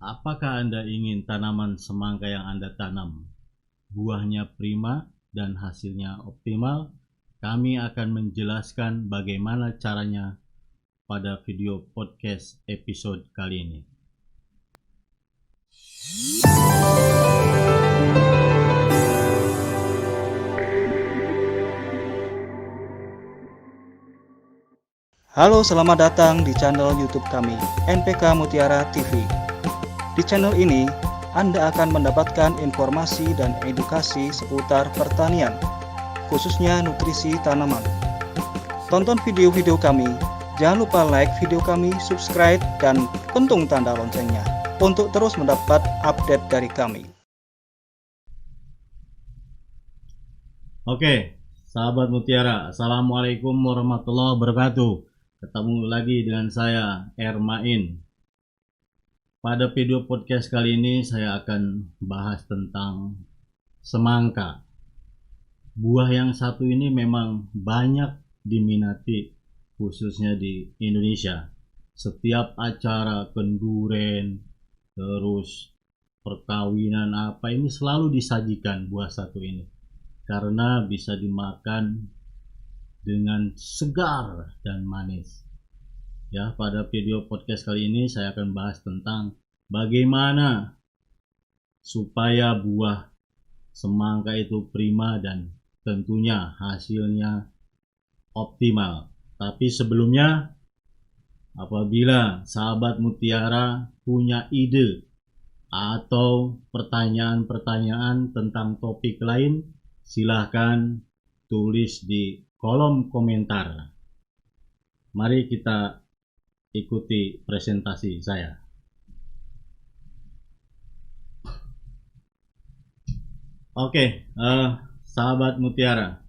Apakah Anda ingin tanaman semangka yang Anda tanam buahnya prima dan hasilnya optimal? Kami akan menjelaskan bagaimana caranya pada video podcast episode kali ini. Halo, selamat datang di channel YouTube kami, NPK Mutiara TV. Di channel ini, Anda akan mendapatkan informasi dan edukasi seputar pertanian, khususnya nutrisi tanaman. Tonton video-video kami, jangan lupa like video kami, subscribe, dan pentung tanda loncengnya untuk terus mendapat update dari kami. Oke, sahabat Mutiara, Assalamualaikum warahmatullahi wabarakatuh. Ketemu lagi dengan saya, Ermain. Pada video podcast kali ini saya akan bahas tentang semangka. Buah yang satu ini memang banyak diminati, khususnya di Indonesia. Setiap acara kenduren, terus perkawinan apa ini selalu disajikan buah satu ini. Karena bisa dimakan dengan segar dan manis. Ya, pada video podcast kali ini saya akan bahas tentang bagaimana supaya buah semangka itu prima dan tentunya hasilnya optimal. Tapi sebelumnya, apabila sahabat Mutiara punya ide atau pertanyaan-pertanyaan tentang topik lain, silahkan tulis di kolom komentar. Mari kita ikuti presentasi saya. Oke, sahabat Mutiara,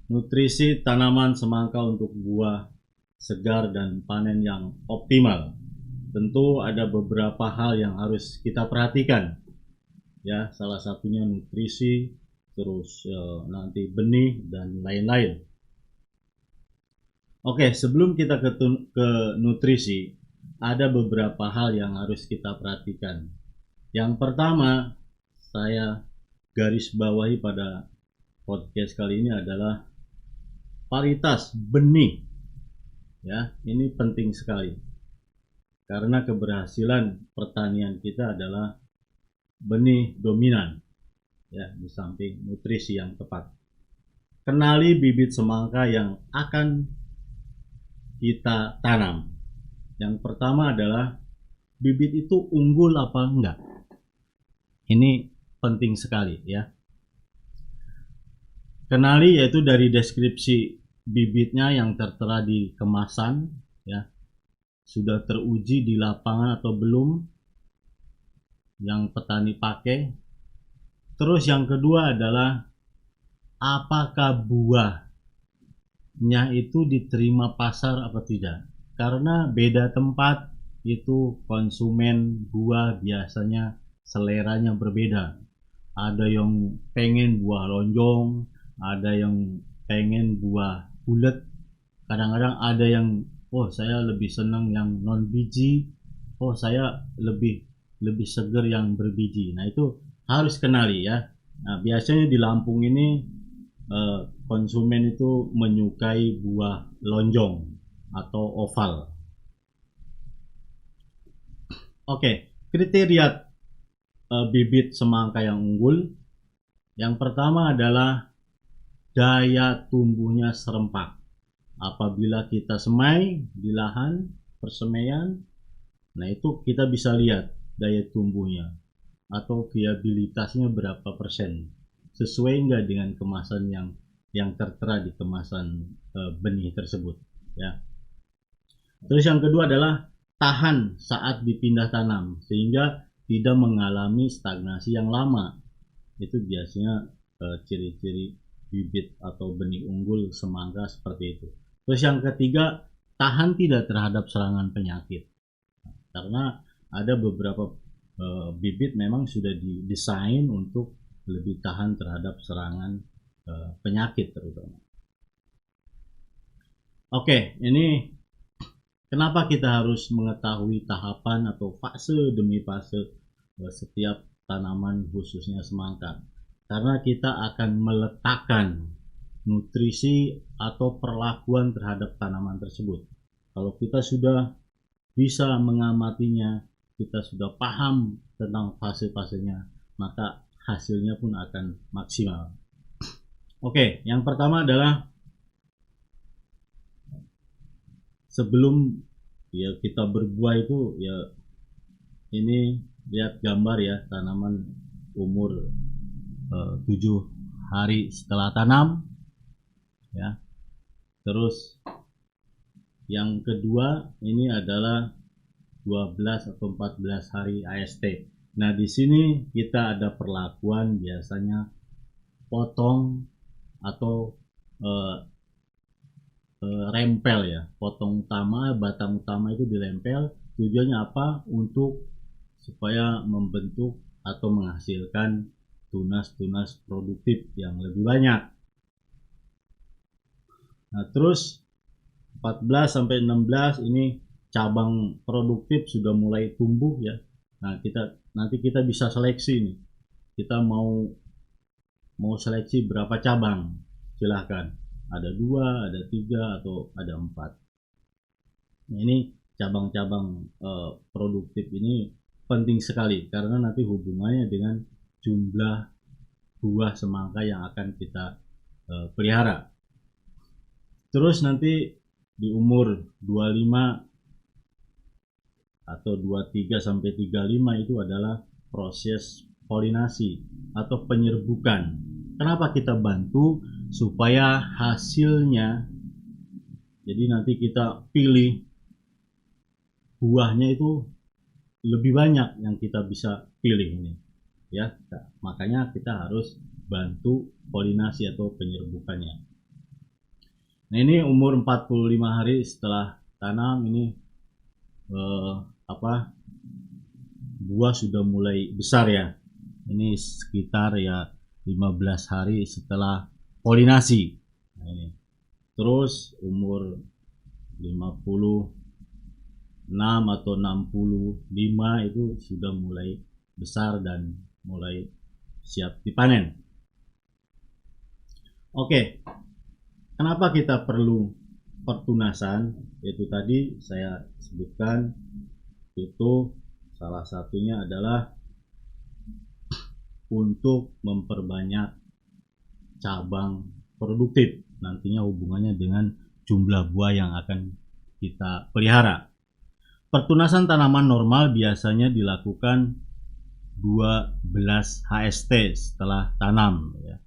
nutrisi tanaman semangka untuk buah segar dan panen yang optimal. Tentu ada beberapa hal yang harus kita perhatikan. Ya, salah satunya nutrisi, terus nanti benih dan lain-lain. Oke, sebelum kita ke nutrisi, ada beberapa hal yang harus kita perhatikan. Yang pertama, saya garis bawahi pada podcast kali ini adalah varietas benih. Ya, ini penting sekali. Karena keberhasilan pertanian kita adalah benih dominan. Ya, di samping nutrisi yang tepat. Kenali bibit semangka yang akan kita tanam. Yang pertama adalah bibit itu unggul apa enggak. Ini penting sekali ya. Kenali yaitu dari deskripsi bibitnya yang tertera di kemasan ya. Sudah teruji di lapangan atau belum yang petani pakai. Terus yang kedua adalah apakah buah itu diterima pasar apa tidak, karena beda tempat itu konsumen buah biasanya seleranya berbeda. Ada yang pengen buah lonjong, ada yang pengen buah bulat, kadang-kadang ada yang saya lebih senang yang non biji, saya lebih seger yang berbiji. Nah, itu harus kenali ya. Nah, biasanya di Lampung ini konsumen itu menyukai buah lonjong atau oval. Oke, kriteria bibit semangka yang unggul. Yang pertama adalah daya tumbuhnya serempak. Apabila kita semai di lahan persemaian, nah itu kita bisa lihat daya tumbuhnya atau viabilitasnya berapa persen, sesuai enggak dengan kemasan yang tertera di kemasan benih tersebut ya. Terus yang kedua adalah tahan saat dipindah tanam sehingga tidak mengalami stagnasi yang lama. Itu biasanya ciri-ciri bibit atau benih unggul semangka seperti itu. Terus yang ketiga, tahan tidak terhadap serangan penyakit. Karena ada beberapa bibit memang sudah didesain untuk lebih tahan terhadap serangan penyakit terutama. Oke, ini Kenapa kita harus mengetahui tahapan atau fase demi fase setiap tanaman khususnya semangka? Karena kita akan meletakkan nutrisi atau perlakuan terhadap tanaman tersebut. Kalau kita sudah bisa mengamatinya, kita sudah paham tentang fase-fasenya, maka hasilnya pun akan maksimal. Oke, yang pertama adalah sebelum ya kita berbuah itu, ya ini lihat gambar ya, tanaman umur 7 hari setelah tanam ya. Terus yang kedua ini adalah 12 atau 14 hari AST. Nah, di sini kita ada perlakuan biasanya potong atau rempel ya, potong utama, batang utama itu dilempel. Tujuannya apa? Untuk supaya membentuk atau menghasilkan tunas-tunas produktif yang lebih banyak. Nah, terus 14 sampai 16 ini cabang produktif sudah mulai tumbuh ya. Nah, nanti kita bisa seleksi nih. Kita mau seleksi berapa cabang? Silahkan. Ada 2, ada 3, atau ada 4. Nah, ini cabang-cabang produktif ini penting sekali karena nanti hubungannya dengan jumlah buah semangka yang akan kita pelihara. Terus nanti di umur 25 atau 23 sampai 35 itu adalah proses polinasi atau penyerbukan. Kenapa kita bantu? Supaya hasilnya, jadi nanti kita pilih buahnya itu lebih banyak yang kita bisa pilih ini ya. Makanya kita harus bantu polinasi atau penyerbukannya. Nah, ini umur 45 hari setelah tanam ini buah sudah mulai besar ya. Ini sekitar ya 15 hari setelah polinasi. Nah, ini. Terus umur 56 atau 65 itu sudah mulai besar dan mulai siap dipanen. Oke. Kenapa kita perlu pertunasan? Itu tadi saya sebutkan, itu salah satunya adalah untuk memperbanyak cabang produktif, nantinya hubungannya dengan jumlah buah yang akan kita pelihara. Pertunasan tanaman normal biasanya dilakukan 12 HST setelah tanam ya.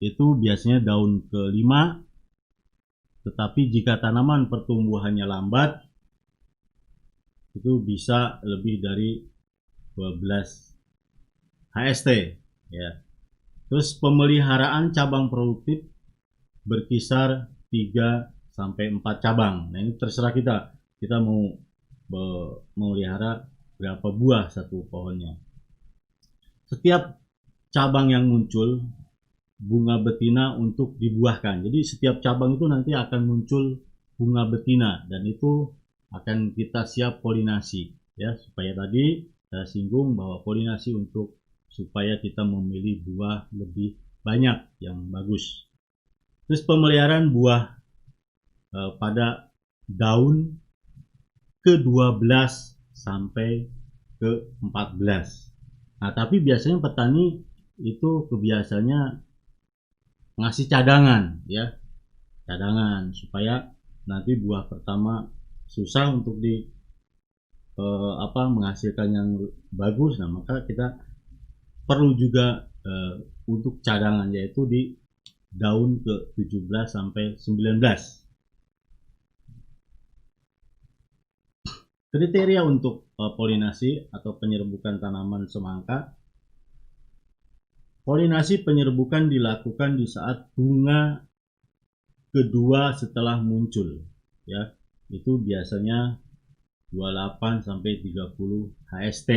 Itu biasanya daun ke-5, tetapi jika tanaman pertumbuhannya lambat itu bisa lebih dari 12 HST ya. Terus pemeliharaan cabang produktif berkisar 3 sampai 4 cabang. Nah, ini terserah kita. Kita mau memelihara berapa buah satu pohonnya. Setiap cabang yang muncul bunga betina untuk dibuahkan. Jadi setiap cabang itu nanti akan muncul bunga betina dan itu akan kita siap polinasi ya, supaya tadi saya singgung bahwa polinasi untuk supaya kita memilih buah lebih banyak yang bagus. Terus pemeliharaan buah pada daun ke-12 sampai ke-14. Nah, tapi biasanya petani itu kebiasaannya ngasih cadangan ya. Cadangan supaya nanti buah pertama susah untuk menghasilkan yang bagus. Nah, maka kita perlu juga untuk cadangan, yaitu di daun ke-17 sampai 19. Kriteria untuk polinasi atau penyerbukan tanaman semangka. Polinasi penyerbukan dilakukan di saat bunga kedua setelah muncul ya. Itu biasanya 28 sampai 30 HST.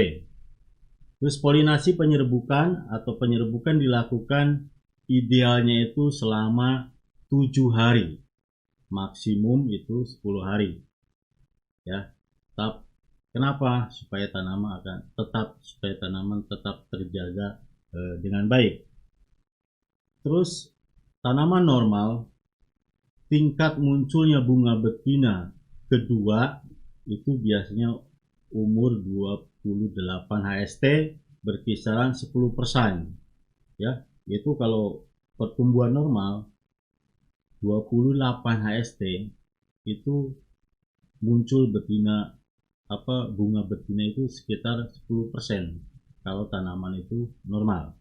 Terus polinasi penyerbukan atau penyerbukan dilakukan idealnya itu selama 7 hari. Maksimum itu 10 hari. ya. Kenapa? Supaya tanaman tetap terjaga dengan baik. Terus tanaman normal, tingkat munculnya bunga betina kedua itu biasanya umur 28 HST berkisaran 10%, ya. Itu kalau pertumbuhan normal 28 HST itu muncul bunga betina itu sekitar 10% kalau tanaman itu normal.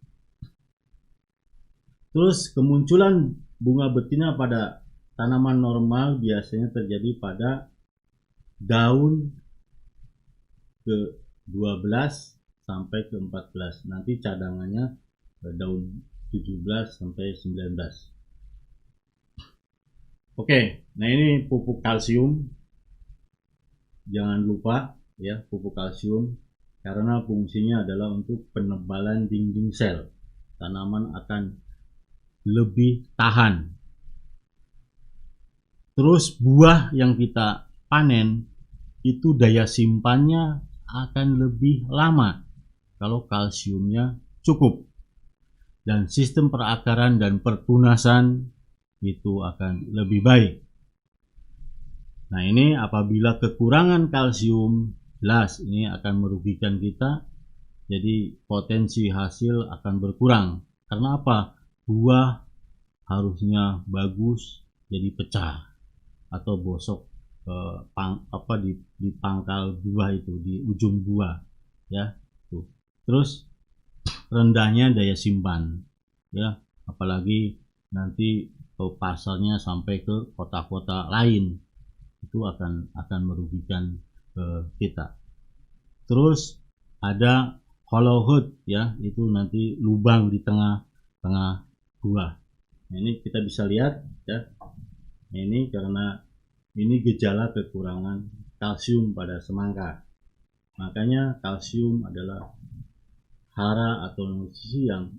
Terus kemunculan bunga betina pada tanaman normal biasanya terjadi pada daun ke 12 sampai ke 14. Nanti cadangannya daun 17 sampai 19. Oke, nah ini pupuk kalsium. Jangan lupa ya, pupuk kalsium karena fungsinya adalah untuk penebalan dinding sel. Tanaman akan lebih tahan. Terus buah yang kita panen itu daya simpannya akan lebih lama kalau kalsiumnya cukup. Dan sistem perakaran dan pertunasan itu akan lebih baik. Nah, ini apabila kekurangan kalsium, jelas ini akan merugikan kita. Jadi potensi hasil akan berkurang. Karena apa? Buah harusnya bagus jadi pecah atau bosok di pangkal buah itu, di ujung buah, ya. Tuh. Terus rendahnya daya simpan, ya, apalagi nanti ke pasarnya sampai ke kota-kota lain, itu akan merugikan kita. Terus ada hollow head, ya, itu nanti lubang di tengah-tengah buah. Nah, ini kita bisa lihat, ya. Nah, ini karena ini gejala kekurangan kalsium pada semangka. Makanya kalsium adalah hara atau nutrisi yang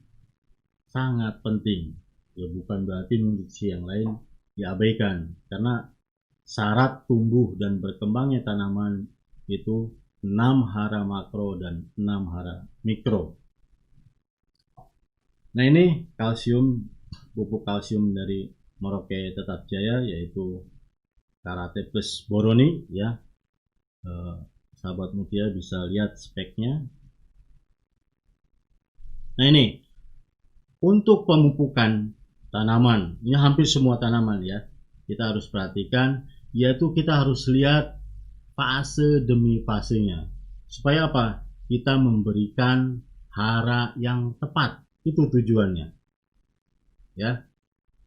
sangat penting. Ya, bukan berarti nutrisi yang lain diabaikan, karena syarat tumbuh dan berkembangnya tanaman itu 6 hara makro dan 6 hara mikro. Nah, ini kalsium, pupuk kalsium dari Merauke Tetap Jaya, yaitu Karate Plus Boroni, ya. Sahabat Mutiara bisa lihat speknya. Nah, ini untuk pemupukan tanaman, ini hampir semua tanaman, ya, kita harus perhatikan, yaitu kita harus lihat fase demi fasenya. Supaya apa? Kita memberikan hara yang tepat. Itu tujuannya, ya.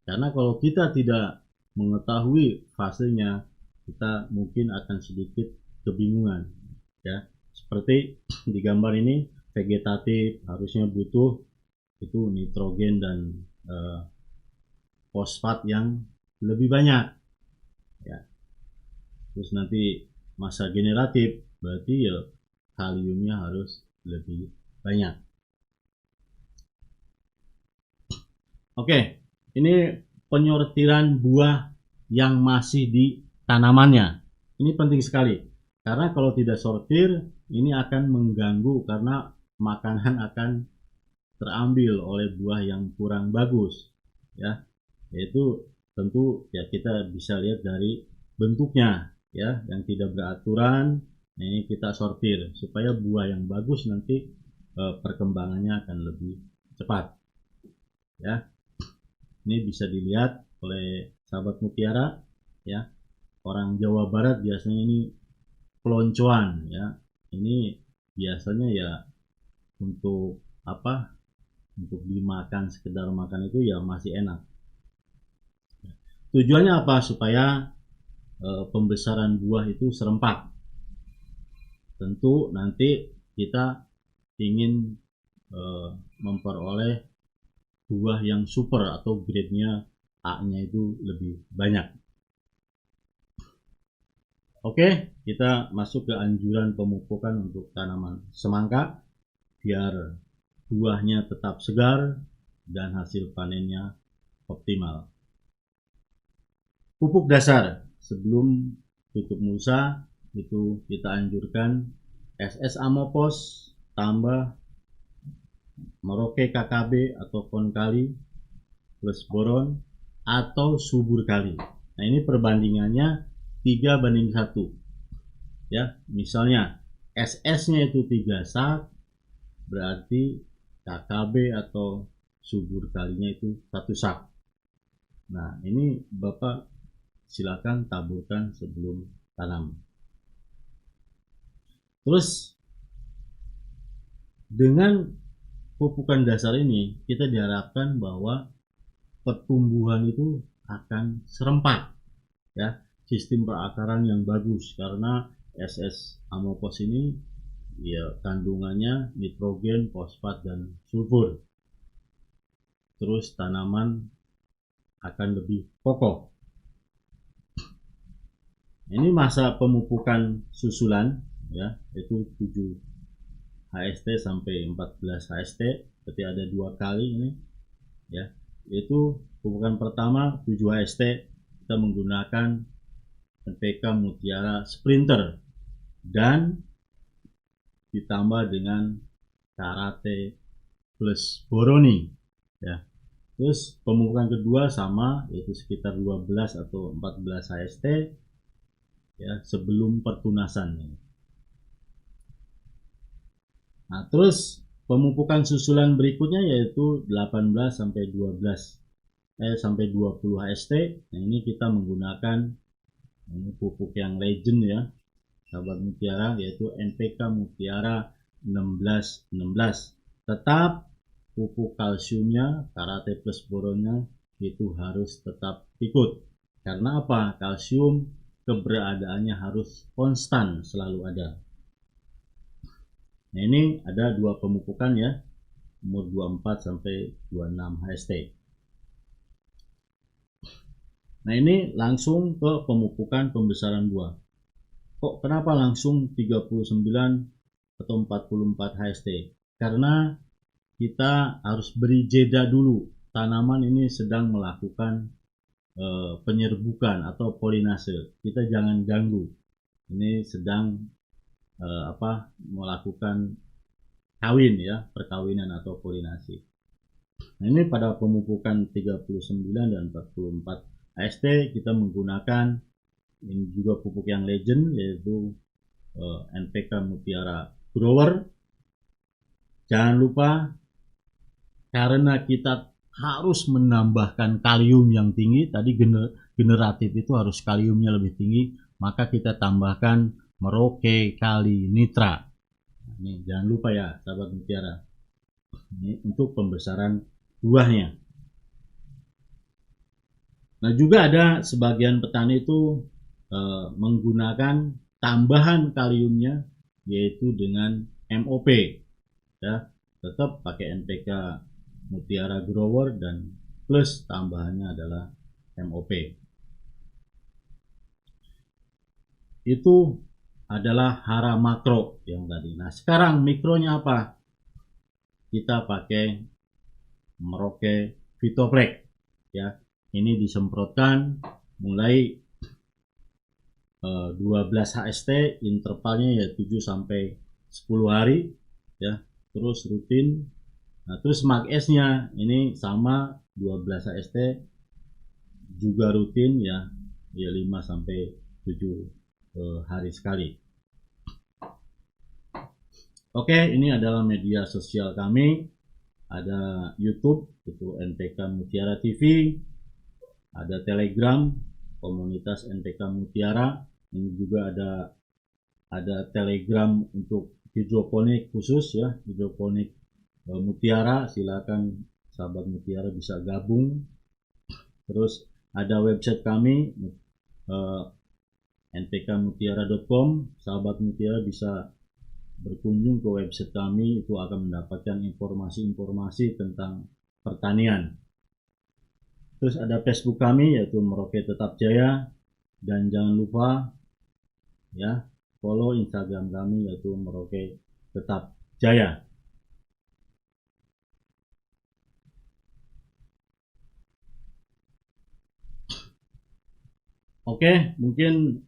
Karena kalau kita tidak mengetahui fasenya, kita mungkin akan sedikit kebingungan, ya. Seperti di gambar ini, vegetatif harusnya butuh itu nitrogen dan fosfat yang lebih banyak, ya. Terus nanti masa generatif berarti ya kaliumnya harus lebih banyak. Oke, ini penyortiran buah yang masih di tanamannya. Ini penting sekali, karena kalau tidak sortir ini akan mengganggu, karena makanan akan terambil oleh buah yang kurang bagus, ya. Yaitu tentu ya kita bisa lihat dari bentuknya, ya, yang tidak beraturan. Nah, ini kita sortir supaya buah yang bagus nanti perkembangannya akan lebih cepat, ya. Ini bisa dilihat oleh sahabat Mutiara, ya. Orang Jawa Barat biasanya ini peloncoan, ya. Ini biasanya ya untuk apa? Untuk dimakan, sekedar makan itu ya masih enak. Tujuannya apa? Supaya pembesaran buah itu serempak. Tentu nanti kita ingin memperoleh buah yang super atau grade-nya A-nya itu lebih banyak. Oke, kita masuk ke anjuran pemupukan untuk tanaman semangka biar buahnya tetap segar dan hasil panennya optimal. Pupuk dasar sebelum tutup mulsa itu kita anjurkan SS Amopos tambah Merauke KKB atau Konkali plus boron atau subur kali. Nah, ini perbandingannya 3:1. Ya, misalnya SS-nya itu 3 sak, berarti KKB atau subur kalinya itu 1 sak. Nah, ini Bapak silakan taburkan sebelum tanam. Terus dengan pupukan dasar ini kita diharapkan bahwa pertumbuhan itu akan serempak, ya, sistem perakaran yang bagus, karena SS Amopos ini ya kandungannya nitrogen, fosfat, dan sulfur. Terus tanaman akan lebih kokoh. Ini masa pemupukan susulan, ya, itu 7 HST sampai 14 HST, berarti ada 2 kali ini, ya. Itu pupukan pertama 7 HST, kita menggunakan NPK Mutiara Sprinter dan ditambah dengan Karate plus Boroni, ya. Terus pemupukan kedua sama, yaitu sekitar 12 atau 14 HST, ya, sebelum pertunasan. Nah, terus pemupukan susulan berikutnya yaitu 18 sampai 20 HST. Nah, ini kita menggunakan ini pupuk yang legend, ya, sahabat mutiara, yaitu NPK Mutiara 1616. Tetap pupuk kalsiumnya, Karate plus boronnya itu harus tetap ikut. Karena apa? Kalsium keberadaannya harus konstan, selalu ada. Nah, ini ada 2 pemupukan, ya, umur 24 sampai 26 HST. Nah, ini langsung ke pemupukan pembesaran buah. Kok kenapa langsung 39 atau 44 HST? Karena kita harus beri jeda dulu. Tanaman ini sedang melakukan penyerbukan atau polinase. Kita jangan ganggu. Ini sedang melakukan kawin, ya, perkawinan atau polinasi. Nah, ini pada pemupukan 39 dan 44 HST kita menggunakan ini juga pupuk yang legend, yaitu NPK Mutiara Grower. Jangan lupa, karena kita harus menambahkan kalium yang tinggi, tadi generatif itu harus kaliumnya lebih tinggi, maka kita tambahkan Merauke Kali Nitra. Ini jangan lupa, ya, sahabat mutiara. Ini untuk pembesaran buahnya. Nah, juga ada sebagian petani itu menggunakan tambahan kaliumnya, yaitu dengan MOP, ya, tetap pakai NPK Mutiara Grower dan plus tambahannya adalah MOP. Itu adalah hara makro yang tadi. Nah, sekarang mikronya apa? Kita pakai Merauke Vitoflex, ya. Ini disemprotkan mulai 12 HST, intervalnya ya 7 sampai 10 hari, ya. Terus rutin. Nah, terus MAG-S-nya ini sama 12 HST juga rutin, ya 5 sampai 7 hari sekali. Oke, ini adalah media sosial kami. Ada YouTube, itu NPK Mutiara TV. Ada Telegram, komunitas NPK Mutiara. Ini juga ada Telegram untuk hidroponik khusus, ya, hidroponik mutiara. Silakan sahabat mutiara bisa gabung. Terus ada website kami npkmutiara.com. Sahabat mutiara bisa berkunjung ke website kami, itu akan mendapatkan informasi-informasi tentang pertanian. Terus ada Facebook kami, yaitu Merauke Tetap Jaya, dan jangan lupa, ya, follow Instagram kami, yaitu Merauke Tetap Jaya. Oke, mungkin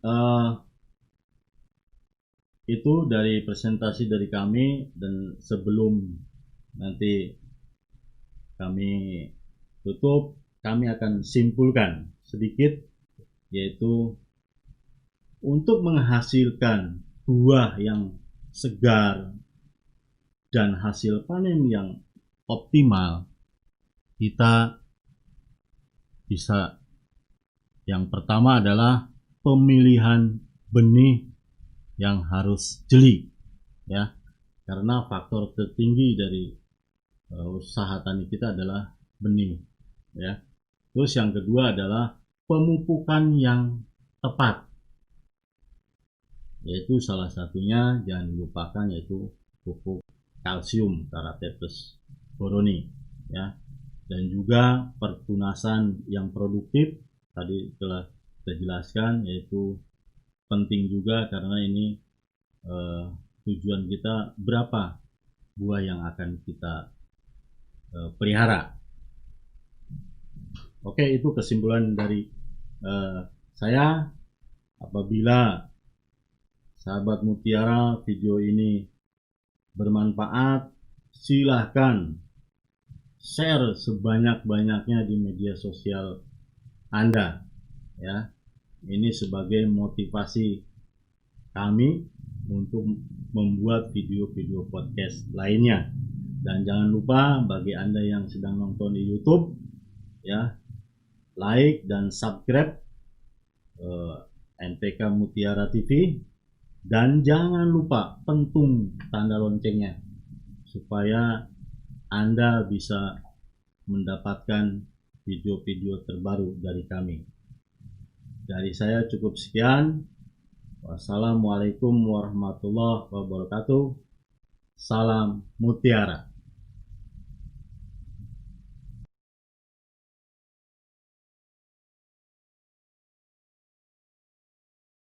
itu dari presentasi dari kami, dan sebelum nanti kami tutup, kami akan simpulkan sedikit, yaitu untuk menghasilkan buah yang segar dan hasil panen yang optimal, kita bisa, yang pertama adalah pemilihan benih yang harus jeli, ya, karena faktor tertinggi dari usaha tani kita adalah benih, ya. Terus yang kedua adalah pemupukan yang tepat, yaitu salah satunya jangan dilupakan yaitu pupuk kalsium Karate Plus Boroni, ya, dan juga pertunasan yang produktif tadi telah kita jelaskan, yaitu penting juga karena ini tujuan kita berapa buah yang akan kita pelihara. Oke, itu kesimpulan dari saya. Apabila sahabat Mutiara video ini bermanfaat, silahkan share sebanyak-banyaknya di media sosial Anda, ya. Ini sebagai motivasi kami untuk membuat video-video podcast lainnya. Dan jangan lupa bagi Anda yang sedang nonton di YouTube, ya, like dan subscribe NPK Mutiara TV, dan jangan lupa pentung tanda loncengnya supaya Anda bisa mendapatkan video-video terbaru dari kami. Dari saya cukup sekian. Wassalamualaikum warahmatullahi wabarakatuh. Salam Mutiara.